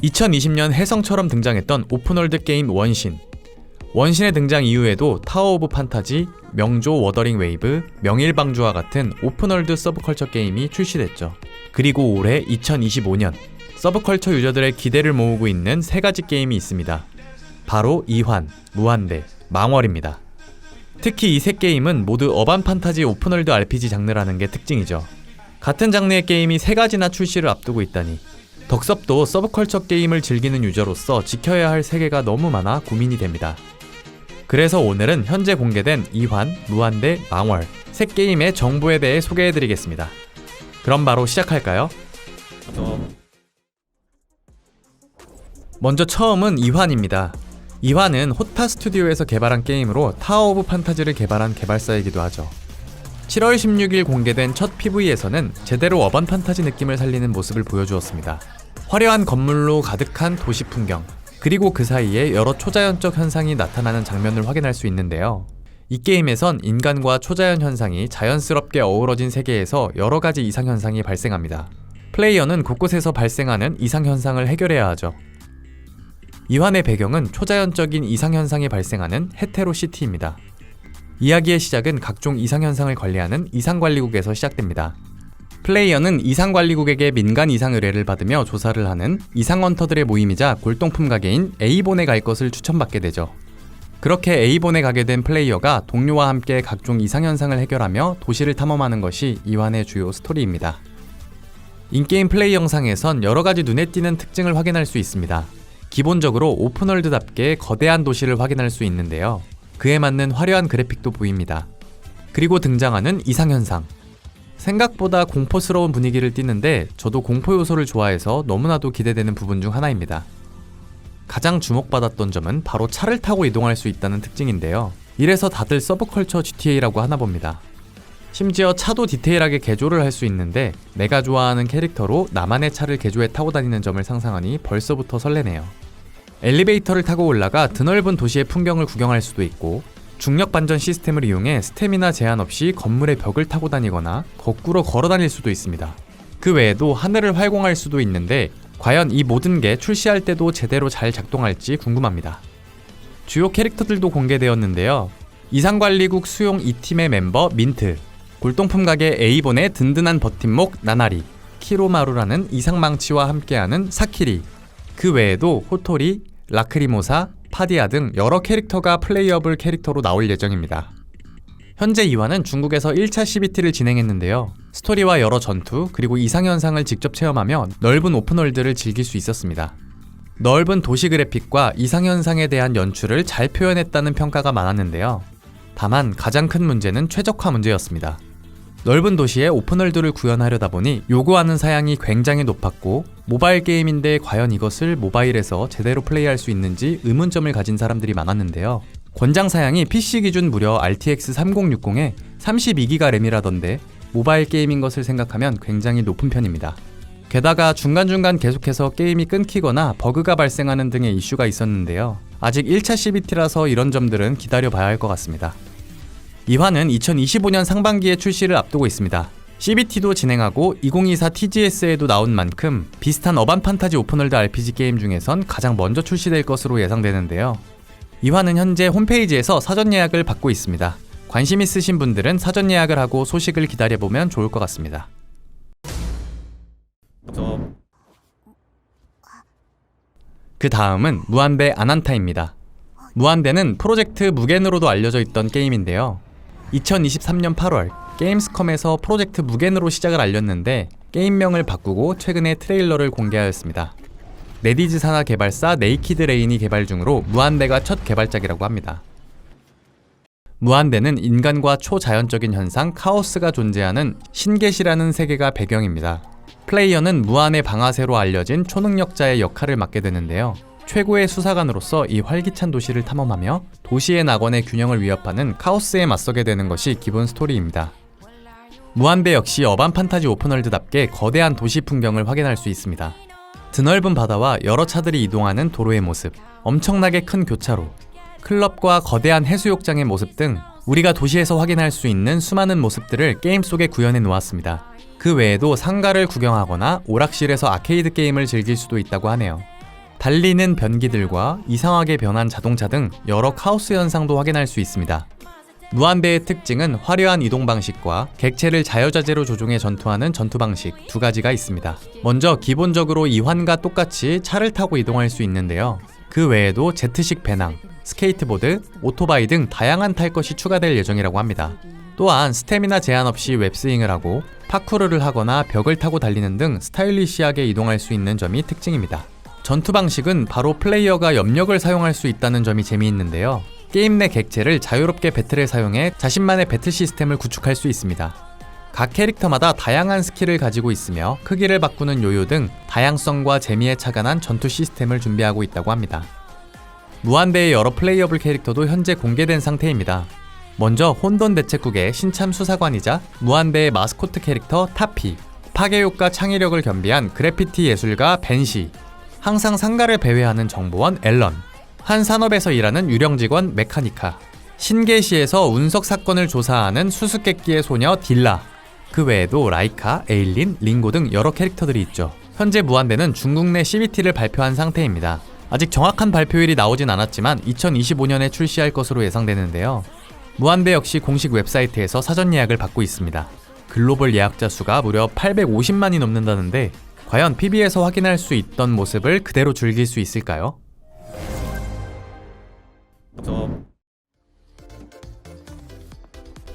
2020년 혜성처럼 등장했던 오픈월드 게임 원신. 원신의 등장 이후에도 타워 오브 판타지, 명조 워더링 웨이브, 명일방주와 같은 오픈월드 서브컬처 게임이 출시됐죠. 그리고 올해 2025년 서브컬처 유저들의 기대를 모으고 있는 세 가지 게임이 있습니다. 바로 이환, 무한대, 망월입니다. 특히 이 세 게임은 모두 어반 판타지 오픈월드 RPG 장르라는 게 특징이죠. 같은 장르의 게임이 세 가지나 출시를 앞두고 있다니 덕섭도 서브컬처 게임을 즐기는 유저로서 지켜야 할 세계가 너무 많아 고민이 됩니다. 그래서 오늘은 현재 공개된 이환, 무한대, 망월 세 게임의 정보에 대해 소개해드리겠습니다. 그럼 바로 시작할까요? 먼저 처음은 이환입니다. 이환은 호타 스튜디오에서 개발한 게임으로 타워 오브 판타지를 개발한 개발사이기도 하죠. 7월 16일 공개된 첫 PV에서는 제대로 어반 판타지 느낌을 살리는 모습을 보여주었습니다. 화려한 건물로 가득한 도시 풍경, 그리고 그 사이에 여러 초자연적 현상이 나타나는 장면을 확인할 수 있는데요. 이 게임에선 인간과 초자연 현상이 자연스럽게 어우러진 세계에서 여러 가지 이상현상이 발생합니다. 플레이어는 곳곳에서 발생하는 이상현상을 해결해야 하죠. 이환의 배경은 초자연적인 이상현상이 발생하는 헤테로시티입니다. 이야기의 시작은 각종 이상현상을 관리하는 이상관리국에서 시작됩니다. 플레이어는 이상관리국에게 민간 이상 의뢰를 받으며 조사를 하는 이상헌터들의 모임이자 골동품 가게인 A본에 갈 것을 추천받게 되죠. 그렇게 A본에 가게 된 플레이어가 동료와 함께 각종 이상현상을 해결하며 도시를 탐험하는 것이 이환의 주요 스토리입니다. 인게임 플레이 영상에선 여러가지 눈에 띄는 특징을 확인할 수 있습니다. 기본적으로 오픈월드답게 거대한 도시를 확인할 수 있는데요. 그에 맞는 화려한 그래픽도 보입니다. 그리고 등장하는 이상현상. 생각보다 공포스러운 분위기를 띠는데 저도 공포 요소를 좋아해서 너무나도 기대되는 부분 중 하나입니다. 가장 주목받았던 점은 바로 차를 타고 이동할 수 있다는 특징인데요. 이래서 다들 서브컬처 GTA라고 하나 봅니다. 심지어 차도 디테일하게 개조를 할 수 있는데 내가 좋아하는 캐릭터로 나만의 차를 개조해 타고 다니는 점을 상상하니 벌써부터 설레네요. 엘리베이터를 타고 올라가 드넓은 도시의 풍경을 구경할 수도 있고 중력 반전 시스템을 이용해 스태미나 제한 없이 건물의 벽을 타고 다니거나 거꾸로 걸어 다닐 수도 있습니다. 그 외에도 하늘을 활공할 수도 있는데 과연 이 모든 게 출시할 때도 제대로 잘 작동할지 궁금합니다. 주요 캐릭터들도 공개되었는데요. 이상관리국 수용 2팀의 멤버 민트, 골동품 가게 A본의 든든한 버팀목 나나리, 키로마루라는 이상망치와 함께하는 사키리, 그 외에도 호토리, 라크리모사, 파디아 등 여러 캐릭터가 플레이어블 캐릭터로 나올 예정입니다. 현재 이환은 중국에서 1차 CBT를 진행했는데요. 스토리와 여러 전투, 그리고 이상현상을 직접 체험하며 넓은 오픈월드를 즐길 수 있었습니다. 넓은 도시 그래픽과 이상현상에 대한 연출을 잘 표현했다는 평가가 많았는데요. 다만 가장 큰 문제는 최적화 문제였습니다. 넓은 도시에 오픈월드를 구현하려다 보니 요구하는 사양이 굉장히 높았고 모바일 게임인데 과연 이것을 모바일에서 제대로 플레이할 수 있는지 의문점을 가진 사람들이 많았는데요. 권장 사양이 PC 기준 무려 RTX 3060에 32GB 램이라던데 모바일 게임인 것을 생각하면 굉장히 높은 편입니다. 게다가 중간중간 계속해서 게임이 끊기거나 버그가 발생하는 등의 이슈가 있었는데요. 아직 1차 CBT라서 이런 점들은 기다려봐야 할 것 같습니다. 이환은 2025년 상반기에 출시를 앞두고 있습니다. CBT도 진행하고 2024 TGS에도 나온 만큼 비슷한 어반 판타지 오픈월드 RPG 게임 중에선 가장 먼저 출시될 것으로 예상되는데요. 이환은 현재 홈페이지에서 사전 예약을 받고 있습니다. 관심 있으신 분들은 사전 예약을 하고 소식을 기다려보면 좋을 것 같습니다. 그 다음은 무한대 아난타입니다. 무한대는 프로젝트 무겐으로도 알려져 있던 게임인데요. 2023년 8월 게임스컴에서 프로젝트 무겐으로 시작을 알렸는데 게임명을 바꾸고 최근에 트레일러를 공개하였습니다. 네디즈 산하 개발사 네이키드 레인이 개발 중으로 무한대가 첫 개발작이라고 합니다. 무한대는 인간과 초자연적인 현상 카오스가 존재하는 신겟이라는 세계가 배경입니다. 플레이어는 무한의 방아쇠로 알려진 초능력자의 역할을 맡게 되는데요. 최고의 수사관으로서 이 활기찬 도시를 탐험하며 도시의 낙원의 균형을 위협하는 카오스에 맞서게 되는 것이 기본 스토리입니다. 무한대 역시 어반 판타지 오픈월드답게 거대한 도시 풍경을 확인할 수 있습니다. 드넓은 바다와 여러 차들이 이동하는 도로의 모습, 엄청나게 큰 교차로, 클럽과 거대한 해수욕장의 모습 등 우리가 도시에서 확인할 수 있는 수많은 모습들을 게임 속에 구현해 놓았습니다. 그 외에도 상가를 구경하거나 오락실에서 아케이드 게임을 즐길 수도 있다고 하네요. 달리는 변기들과 이상하게 변한 자동차 등 여러 카오스 현상도 확인할 수 있습니다. 무한대의 특징은 화려한 이동 방식과 객체를 자유자재로 조종해 전투하는 전투 방식 두 가지가 있습니다. 먼저 기본적으로 이환과 똑같이 차를 타고 이동할 수 있는데요. 그 외에도 제트식 배낭, 스케이트보드, 오토바이 등 다양한 탈 것이 추가될 예정이라고 합니다. 또한 스태미나 제한 없이 웹스윙을 하고 파쿠르를 하거나 벽을 타고 달리는 등 스타일리시하게 이동할 수 있는 점이 특징입니다. 전투 방식은 바로 플레이어가 염력을 사용할 수 있다는 점이 재미있는데요. 게임 내 객체를 자유롭게 배틀에 사용해 자신만의 배틀 시스템을 구축할 수 있습니다. 각 캐릭터마다 다양한 스킬을 가지고 있으며 크기를 바꾸는 요요 등 다양성과 재미에 착안한 전투 시스템을 준비하고 있다고 합니다. 무한대의 여러 플레이어블 캐릭터도 현재 공개된 상태입니다. 먼저 혼돈 대책국의 신참 수사관이자 무한대의 마스코트 캐릭터 타피, 파괴효과 창의력을 겸비한 그래피티 예술가 벤시, 항상 상가를 배회하는 정보원 앨런, 한 산업에서 일하는 유령 직원 메카니카, 신계시에서 운석 사건을 조사하는 수수께끼의 소녀 딜라, 그 외에도 라이카, 에일린, 링고 등 여러 캐릭터들이 있죠. 현재 무한대는 중국 내 CBT를 발표한 상태입니다. 아직 정확한 발표일이 나오진 않았지만 2025년에 출시할 것으로 예상되는데요. 무한대 역시 공식 웹사이트에서 사전 예약을 받고 있습니다. 글로벌 예약자 수가 무려 850만이 넘는다는데 과연 PB에서 확인할 수 있던 모습을 그대로 즐길 수 있을까요?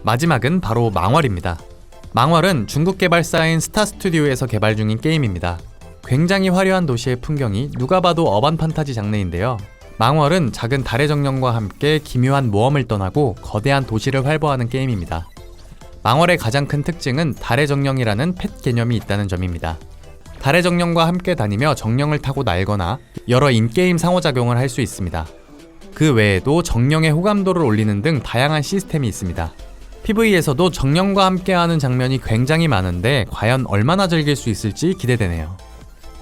마지막은 바로 망월입니다. 망월은 중국 개발사인 스타스튜디오에서 개발 중인 게임입니다. 굉장히 화려한 도시의 풍경이 누가 봐도 어반 판타지 장르인데요. 망월은 작은 달의 정령과 함께 기묘한 모험을 떠나고 거대한 도시를 활보하는 게임입니다. 망월의 가장 큰 특징은 달의 정령이라는 펫 개념이 있다는 점입니다. 달의 정령과 함께 다니며 정령을 타고 날거나 여러 인게임 상호작용을 할 수 있습니다. 그 외에도 정령의 호감도를 올리는 등 다양한 시스템이 있습니다. PV에서도 정령과 함께하는 장면이 굉장히 많은데 과연 얼마나 즐길 수 있을지 기대되네요.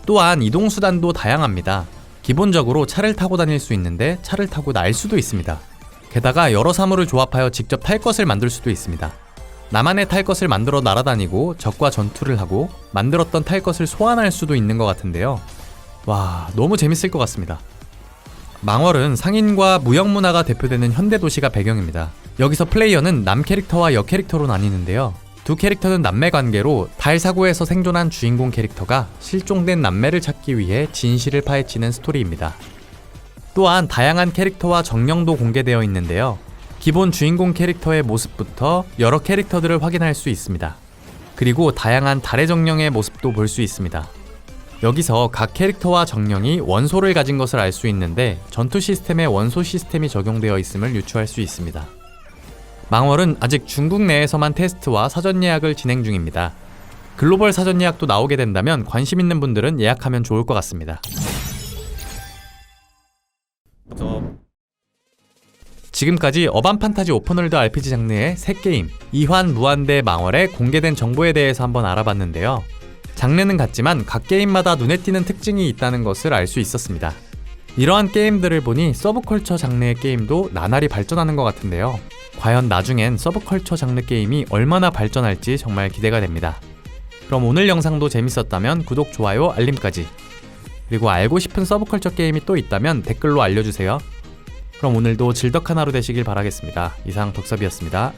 또한 이동수단도 다양합니다. 기본적으로 차를 타고 다닐 수 있는데 차를 타고 날 수도 있습니다. 게다가 여러 사물을 조합하여 직접 탈 것을 만들 수도 있습니다. 나만의 탈 것을 만들어 날아다니고 적과 전투를 하고 만들었던 탈 것을 소환할 수도 있는 것 같은데요. 와, 너무 재밌을 것 같습니다. 망월은 상인과 무형문화가 대표되는 현대도시가 배경입니다. 여기서 플레이어는 남 캐릭터와 여 캐릭터로 나뉘는데요. 두 캐릭터는 남매 관계로 달 사고에서 생존한 주인공 캐릭터가 실종된 남매를 찾기 위해 진실을 파헤치는 스토리입니다. 또한 다양한 캐릭터와 정령도 공개되어 있는데요. 기본 주인공 캐릭터의 모습부터 여러 캐릭터들을 확인할 수 있습니다. 그리고 다양한 달의 정령의 모습도 볼 수 있습니다. 여기서 각 캐릭터와 정령이 원소를 가진 것을 알 수 있는데 전투 시스템에 원소 시스템이 적용되어 있음을 유추할 수 있습니다. 망월은 아직 중국 내에서만 테스트와 사전 예약을 진행 중입니다. 글로벌 사전 예약도 나오게 된다면 관심 있는 분들은 예약하면 좋을 것 같습니다. 지금까지 어반 판타지 오픈월드 RPG 장르의 3게임 이환, 무한대, 망월의 공개된 정보에 대해서 한번 알아봤는데요. 장르는 같지만 각 게임마다 눈에 띄는 특징이 있다는 것을 알 수 있었습니다. 이러한 게임들을 보니 서브컬처 장르의 게임도 나날이 발전하는 것 같은데요. 과연 나중엔 서브컬처 장르 게임이 얼마나 발전할지 정말 기대가 됩니다. 그럼 오늘 영상도 재밌었다면 구독, 좋아요, 알림까지. 그리고 알고 싶은 서브컬처 게임이 또 있다면 댓글로 알려주세요. 그럼 오늘도 질덕한 하루 되시길 바라겠습니다. 이상 덕섭이었습니다.